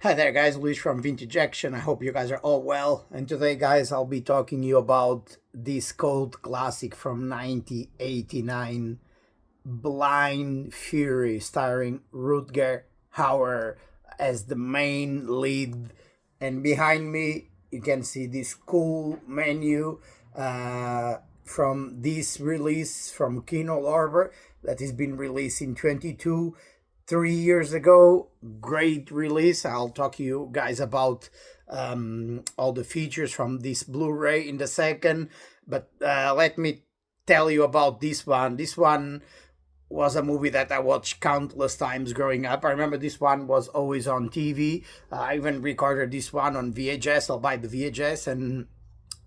Hi there guys, Luis from Vintage Action. I hope you guys are all well. And today guys, I'll be talking to you about this cult classic from 1989, Blind Fury, starring Rutger Hauer as the main lead. And behind me, you can see this cool menu from this release from Kino Lorber that has been released in 22 3 years ago. Great release. I'll talk to you guys about all the features from this Blu-ray in the second, but let me tell you about this one. This one was a movie that I watched countless times growing up. I remember this one was always on TV. I even recorded this one on VHS. I'll buy the VHS and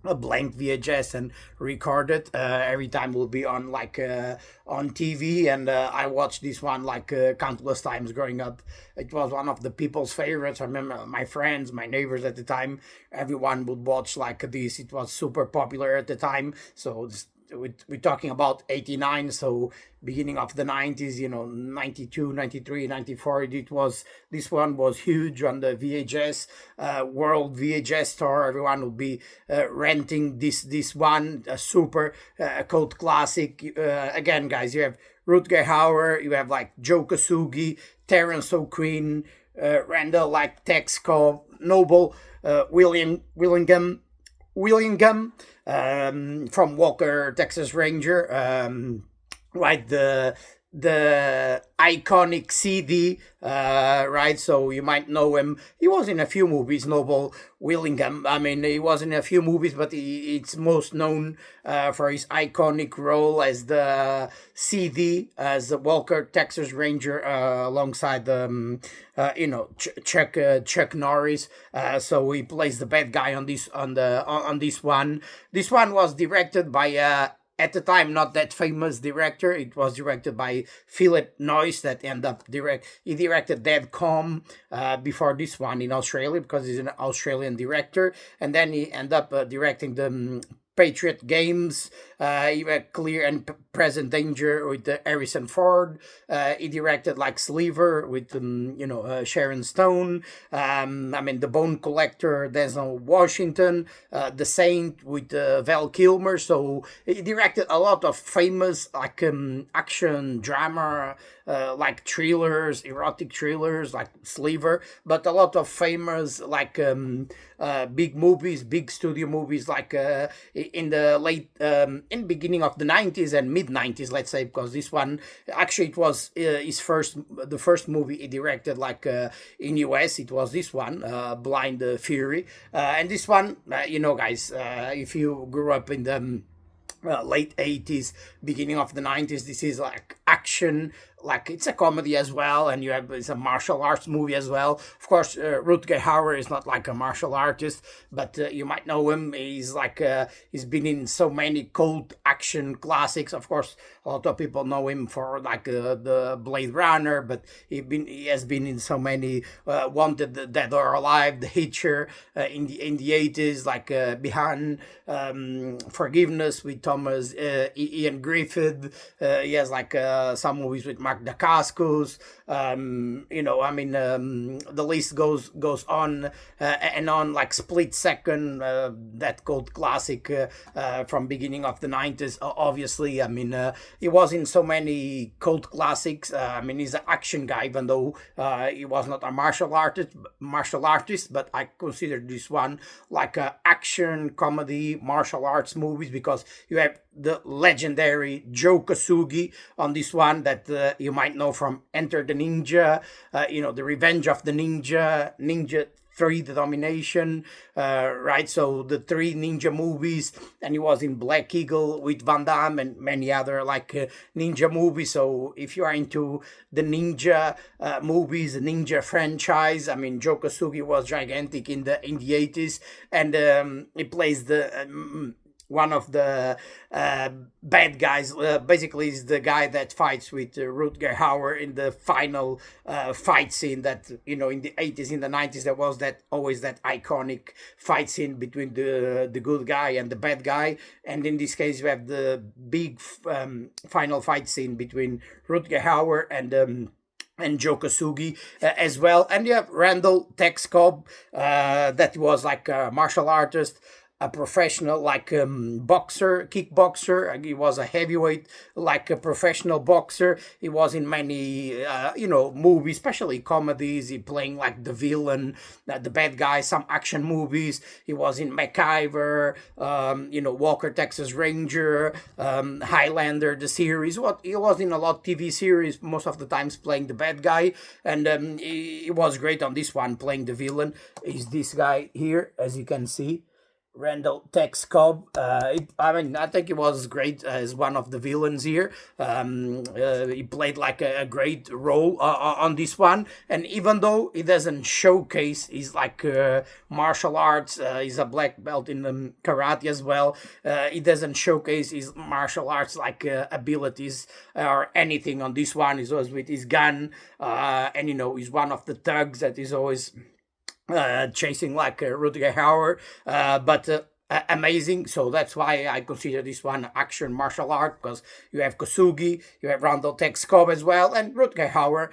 a blank VHS and record it. Every time will be on on TV, and I watched this one countless times growing up. It was one of the people's favorites. I remember my friends, my neighbors at the time, everyone would watch like this. It was super popular at the time. So we're talking about 89, so beginning of the 90s, 92, 93, 94. This one was huge on the VHS world VHS store. Everyone would be renting this one, a super cult classic. Again guys, you have Rutger Hauer, you have like Joe Kosugi, Terence O'Quinn, Randall like Texco, Noble, Willingham, from Walker, Texas Ranger, right? The iconic CD, right? So you might know him. He was in a few movies, Noble Willingham. I mean, he was in a few movies, but it's most known for his iconic role as the CD, as the Walker, Texas Ranger, alongside Chuck Norris. So he plays the bad guy on this one. This one was directed by at the time not that famous director. It was directed by Phillip Noyce that he directed Dead Calm before this one in Australia, because he's an Australian director, and then he ended up directing the Patriot Games, Clear and Present Danger with Harrison Ford. He directed like Sliver with Sharon Stone. The Bone Collector, Denzel Washington. The Saint with Val Kilmer. So he directed a lot of famous action drama, like thrillers, erotic thrillers like Sliver, but a lot of famous big movies, big studio movies like in the late in beginning of the 90s and mid 90s, let's say, because this one actually it was the first movie he directed in US. It was this one, Blind Fury, and this one, guys, if you grew up in the late 80s, beginning of the 90s, this is like action, like it's a comedy as well, and it's a martial arts movie as well. Of course, Rutger Hauer is not like a martial artist, but you might know him. He's he's been in so many cult action classics. Of course, a lot of people know him for the Blade Runner, but he has been in so many Wanted, Dead or Alive, The Hitcher, in the 80s, Behind Forgiveness with Thomas Ian Griffith. He has some movies with Mark Dacascos. The list goes on and on, like Split Second, that cult classic from beginning of the 90s. Obviously, he was in so many cult classics. He's an action guy, even though he was not a martial artist. But I consider this one like a action comedy martial arts movies, because you have the legendary Joe Kosugi on this one that you might know from Enter the Ninja, The Revenge of the Ninja 3, The Domination, right? So the 3 ninja movies, and he was in Black Eagle with Van Damme and many other ninja movies. So if you are into the ninja movies, the ninja franchise, Joe Kosugi was gigantic in the 80s, and he plays the one of the bad guys. Basically, is the guy that fights with Rutger Hauer in the final fight scene. That in the 80s, in the 90s, there was always that iconic fight scene between the good guy and the bad guy. And in this case, you have the big final fight scene between Rutger Hauer and and Joe Kosugi as well. And you have Randall Tex Cobb, that was like a martial artist, a professional like boxer, kickboxer. He was a heavyweight, like a professional boxer. He was in many, movies, especially comedies. He playing like the villain, the bad guy, some action movies. He was in MacGyver, Walker Texas Ranger, Highlander, the series. What he was in a lot of TV series, most of the times playing the bad guy, and he was great on this one playing the villain. Is this guy here, as you can see. Randall Tex Cobb. I think he was great as one of the villains here. He played like a great role on this one. And even though he doesn't showcase his like martial arts, he's a black belt in karate as well. He doesn't showcase his martial arts like abilities or anything on this one. He's always with his gun, and he's one of the thugs that is always chasing like Rutger Hauer, but amazing. So that's why I consider this one action martial art, because you have Kosugi, you have Randall Tex Cobb as well, and Rutger Hauer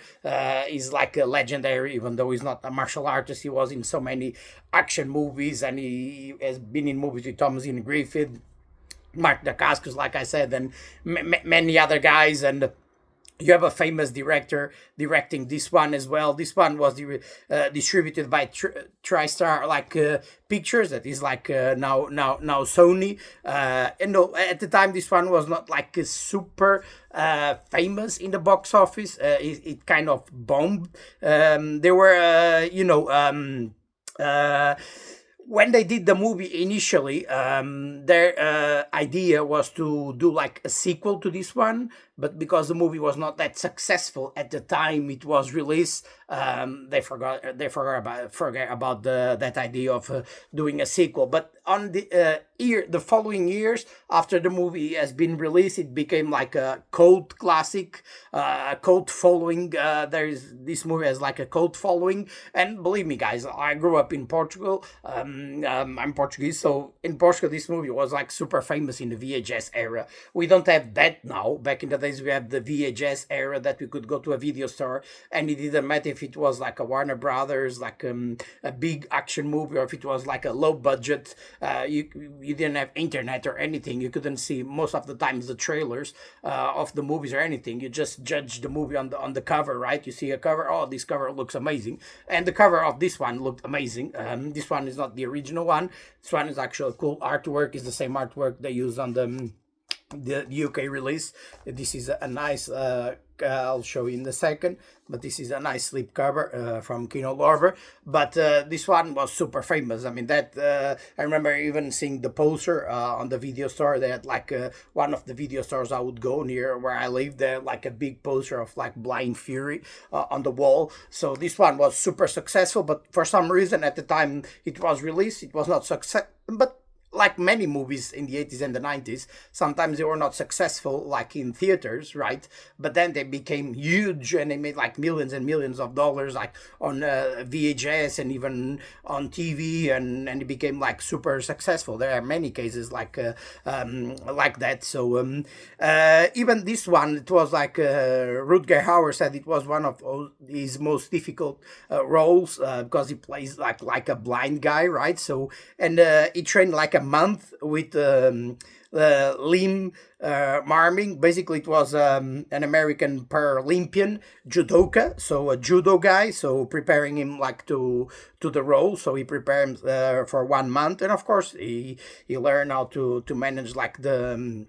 is like a legendary, even though he's not a martial artist. He was in so many action movies, and he has been in movies with Thomas Ian Griffith, Mark Dacascos, like I said, and many other guys. And you have a famous director directing this one as well. This one was distributed by TriStar Pictures, that is like now Sony. At the time this one was not like super famous in the box office. It kind of bombed. There were when they did the movie initially, their idea was to do like a sequel to this one, but because the movie was not that successful at the time it was released, they forgot about that idea of doing a sequel. But on the following years after the movie has been released, it became like a cult classic, cult following. This movie has like a cult following, and believe me, guys, I grew up in Portugal. I'm Portuguese, so in Portugal this movie was like super famous in the VHS era. We don't have that now. Back in the days we had the VHS era that we could go to a video store, and it didn't matter if it was like a Warner Brothers, like a big action movie, or if it was like a low budget. You didn't have internet or anything. You couldn't see most of the times the trailers of the movies or anything. You just judge the movie on the cover, right? You see a cover, oh, this cover looks amazing, and the cover of this one looked amazing. This one is not the original one. This one is actually cool artwork. Is the same artwork they use on the UK release. This is a nice I'll show you in a second, but this is a nice slipcover from Kino Lorber. But this one was super famous. I mean, that I remember even seeing the poster on the video store. They had like one of the video stores I would go near where I lived. There like a big poster of like Blind Fury on the wall. So this one was super successful, but for some reason at the time it was released, it was not success. But like many movies in the 80s and the 90s, sometimes they were not successful like in theaters, right? But then they became huge and they made like millions and millions of dollars like on VHS and even on TV, and it became like super successful. There are many cases like that. So even this one, it was like Rutger Hauer said it was one of his most difficult roles because he plays like a blind guy, right? So and he trained like a month with Lim Marming. Basically it was an American Paralympian judoka, so a judo guy, so preparing him like to the role. So he prepared him for 1 month, and of course he learned how to manage like the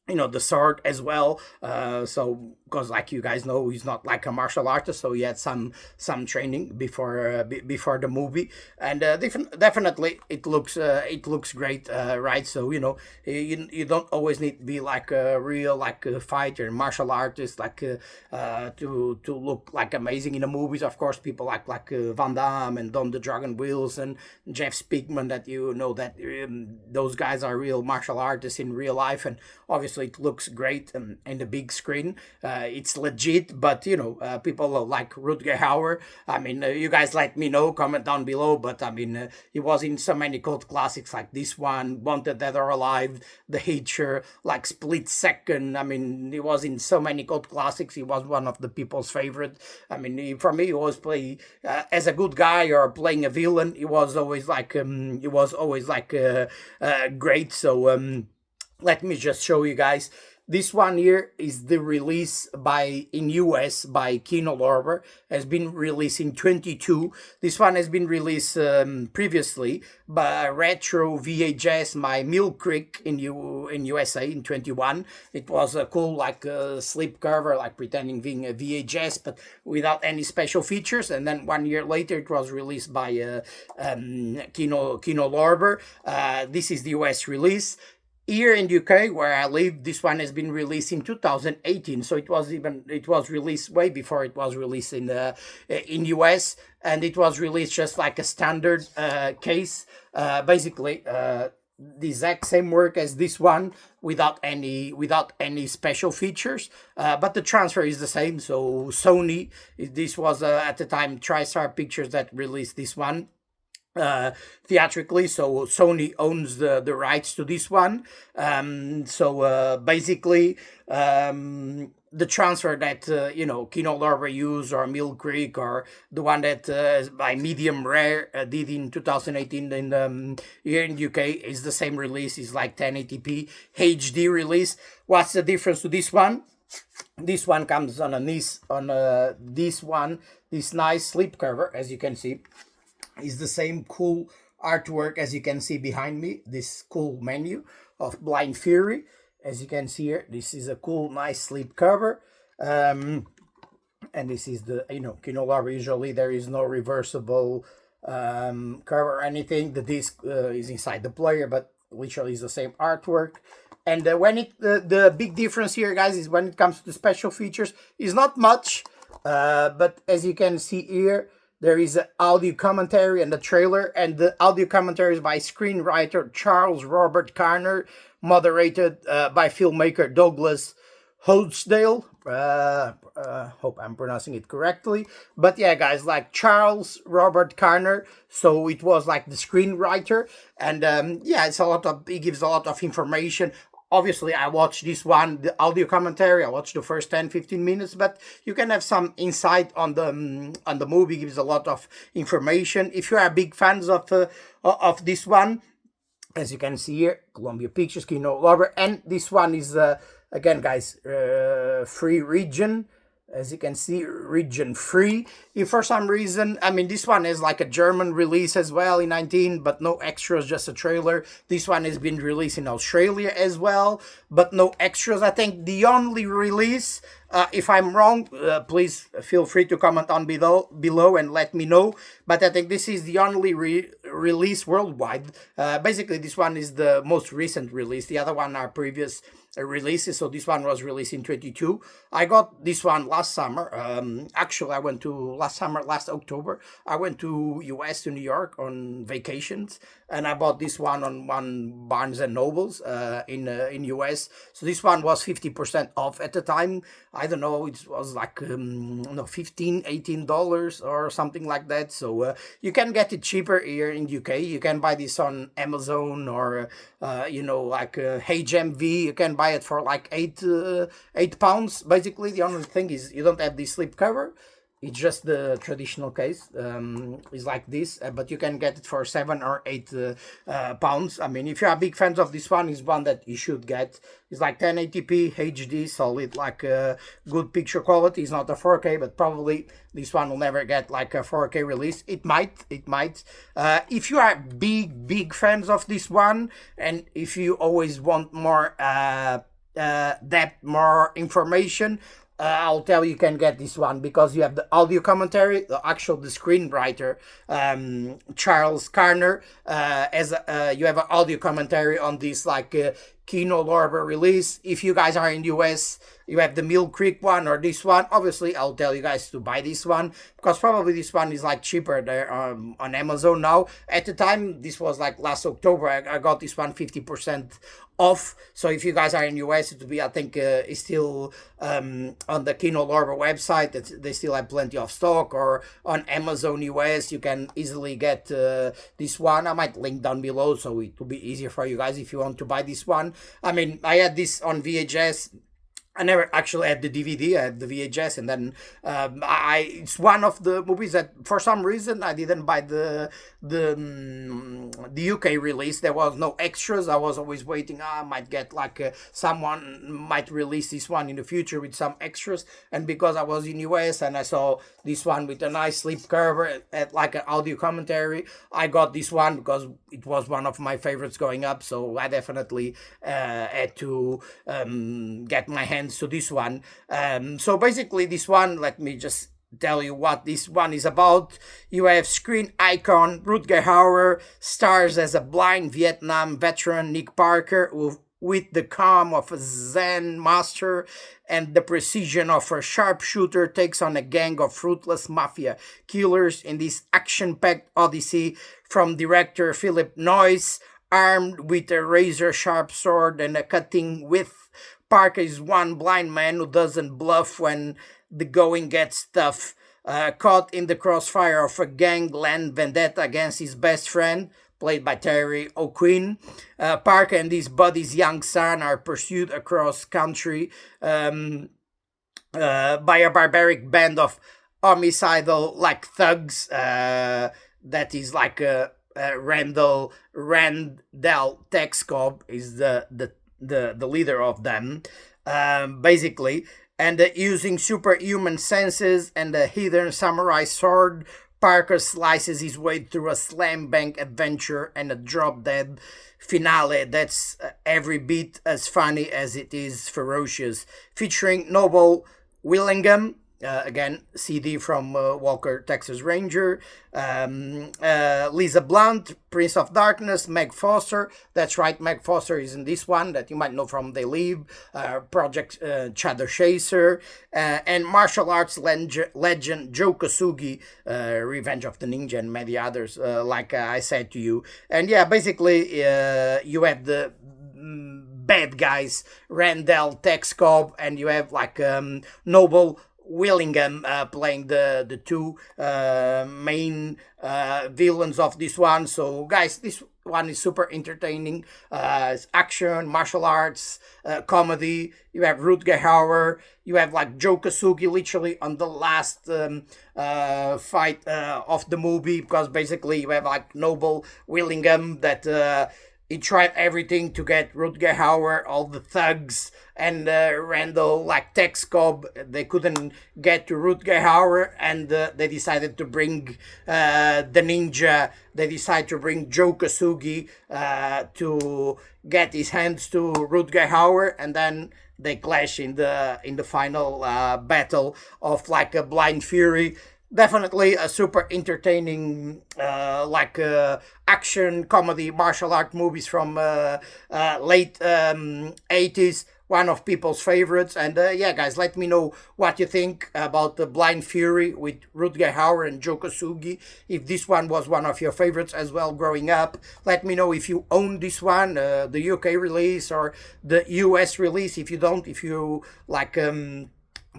the sword as well. So because like you guys know, he's not like a martial artist, so he had some training before the movie. And definitely it looks great, right? So you don't always need to be like a real like a fighter, martial artist, like to look like amazing in the movies. Of course, people like Van Damme and Don the Dragon Wills and Jeff Speakman, that that those guys are real martial artists in real life, and obviously it looks great in the big screen. it's legit, but people like Rutger Hauer. I mean, you guys let me know, comment down below. But I mean, he was in so many cult classics like this one, Wanted Dead or Alive, The Hitcher, like Split Second. I mean, he was in so many cult classics. He was one of the people's favorite. I mean, for me, he always play as a good guy or playing a villain. He was always like great. So let me just show you guys. This one here is the release in US by Kino Lorber. Has been released in 22. This one has been released previously by Retro VHS by Mill Creek in USA in 21. It was a cool slip cover, like pretending being a VHS, but without any special features. And then 1 year later, it was released by Kino Lorber. This is the US release. Here in UK, where I live, this one has been released in 2018, so it was released way before it was released in US, and it was released just like a standard case, basically the exact same work as this one without any special features, but the transfer is the same. So Sony, this was at the time TriStar Pictures that released this one theatrically, so Sony owns the rights to this one. Basically the transfer that Kino Lorber used, or Mill Creek, or the one that by Medium Rare did in 2018 here in UK is the same release. It's like 1080p HD release. What's the difference to this one? This one comes on this nice slipcover, as you can see. Is the same cool artwork as you can see behind me, this cool menu of Blind Fury. As you can see here, this is a cool, nice slipcover. And this is the, Kino Lorber, usually there is no reversible cover or anything. The disc is inside the player, but literally is the same artwork. And the big difference here, guys, is when it comes to special features, is not much. But as you can see here, there is an audio commentary and the trailer, and the audio commentary is by screenwriter Charles Robert Carner, moderated by filmmaker Douglas Hodgsdale. Hope I'm pronouncing it correctly. But yeah, guys, like Charles Robert Carner, so it was like the screenwriter, and he gives a lot of information. Obviously, I watched this one, the audio commentary. I watched the first 10-15 minutes, but you can have some insight on the movie. It gives a lot of information. If you are big fans of this one, as you can see here, Columbia Pictures, Kino Lorber, and this one is again, guys, free region. As you can see, region free. If for some reason, I mean, this one is like a German release as well in 19, but no extras, just a trailer. This one has been released in Australia as well, but no extras. I think the only release, if I'm wrong, please feel free to comment on below and let me know. But I think this is the only release worldwide. Basically, this one is the most recent release. The other one are previous releases. So this one was released in 22. I got this one last summer. Actually, I went to last October. I went to US, to New York on vacations, and I bought this one on Barnes and Nobles in US. So this one was 50% off at the time. I don't know, it was like $15-18 or something like that. So you can get it cheaper here in UK. You can buy this on Amazon or HMV. You can buy it for like £8. Basically, the only thing is you don't have the slipcover. It's just the traditional case. It's like this, but you can get it for £7 or £8. I mean, if you are big fans of this one, it's one that you should get. It's like 1080p HD, solid, like good picture quality. It's not a 4K, but probably this one will never get like a 4K release. It might. If you are big fans of this one, and if you always want more depth, more information, I'll tell you can get this one, because you have the audio commentary, the screenwriter, Charles Carner, you have an audio commentary on this like Kino Lorber release. If you guys are in the US, you have the Mill Creek one or this one. Obviously, I'll tell you guys to buy this one because probably this one is like cheaper there on Amazon now. At the time, this was like last October. I got this one 50% off. So if you guys are in US, it will be, I think, it's still on the Kino Lorber website. They still have plenty of stock, or on Amazon US, you can easily get this one. I might link down below, so it will be easier for you guys if you want to buy this one. I mean, I had this on VHS. I never actually had the DVD. I had the VHS, and then it's one of the movies that, for some reason, I didn't buy the UK release. There was no extras. I was always waiting. I might get like someone might release this one in the future with some extras. And because I was in US and I saw this one with a nice slip cover at like an audio commentary, I got this one because it was one of my favorites growing up. So I definitely had to get my hands to this one. So basically this one, let me just tell you what this one is about. You have screen icon Rutger Hauer stars as a blind Vietnam veteran Nick Parker with the calm of a Zen master and the precision of a sharpshooter takes on a gang of ruthless mafia killers in this action-packed odyssey from director Phillip Noyce. Armed with a razor-sharp sword and a cutting width, Parker is one blind man who doesn't bluff when the going gets tough. Caught in the crossfire of a gangland vendetta against his best friend, played by Terry O'Quinn, Parker and his buddy's young son are pursued across country by a barbaric band of homicidal like thugs that is like a Randall Tex Cobb is the leader of them, basically, and using superhuman senses and a hidden samurai sword, Parker slices his way through a slam bang adventure and a drop dead finale that's every bit as funny as it is ferocious, featuring Noble Willingham. Again, CD from Walker, Texas Ranger. Lisa Blunt, Prince of Darkness, Meg Foster. That's right, Meg Foster is in this one that you might know from They Live, Project Shadow Chaser, and martial arts legend Joe Kosugi, Revenge of the Ninja, and many others, like I said to you. And yeah, basically, you have the bad guys, Randall Tex Cobb, and you have like Noble Willingham playing the two main villains of this one. So guys, this one is super entertaining. It's action, martial arts, comedy. You have Rutger Hauer. You have like Joe Kosugi literally on the last fight of the movie, because basically you have like Noble Willingham that he tried everything to get Rutger Hauer, all the thugs, and Randall, like Tex Cobb. They couldn't get to Rutger Hauer, and they decided to bring the ninja. They decided to bring Joe Kosugi to get his hands to Rutger Hauer, and then they clash in the final battle of like a blind fury. Definitely a super entertaining action comedy martial art movies from late 80s. One of people's favorites. And yeah, guys, let me know what you think about the Blind Fury with Rutger Hauer and Joe Kosugi. If this one was one of your favorites as well growing up. Let me know if you own this one, the UK release or the US release. If you don't, if you like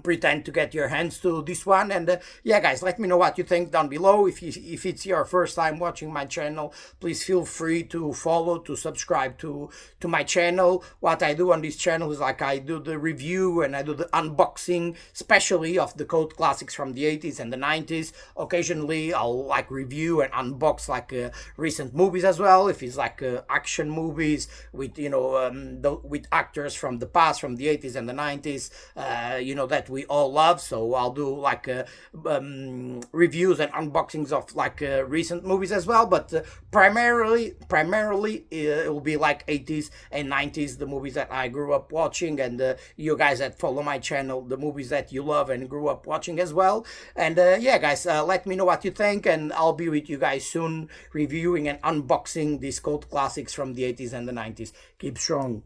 pretend to get your hands to this one. And yeah, guys, let me know what you think down below. If it's your first time watching my channel, please feel free to follow, to subscribe to my channel. What I do on this channel is like I do the review and I do the unboxing, especially of the cult classics from the 80s and the 90s. Occasionally I'll like review and unbox like recent movies as well, if it's like action movies with with actors from the past, from the 80s and the 90s, that we all love. So I'll do like reviews and unboxings of like recent movies as well, but primarily it will be like 80s and 90s, the movies that I grew up watching, and you guys that follow my channel, the movies that you love and grew up watching as well. And yeah, guys, let me know what you think, and I'll be with you guys soon reviewing and unboxing these cult classics from the 80s and the 90s. Keep strong.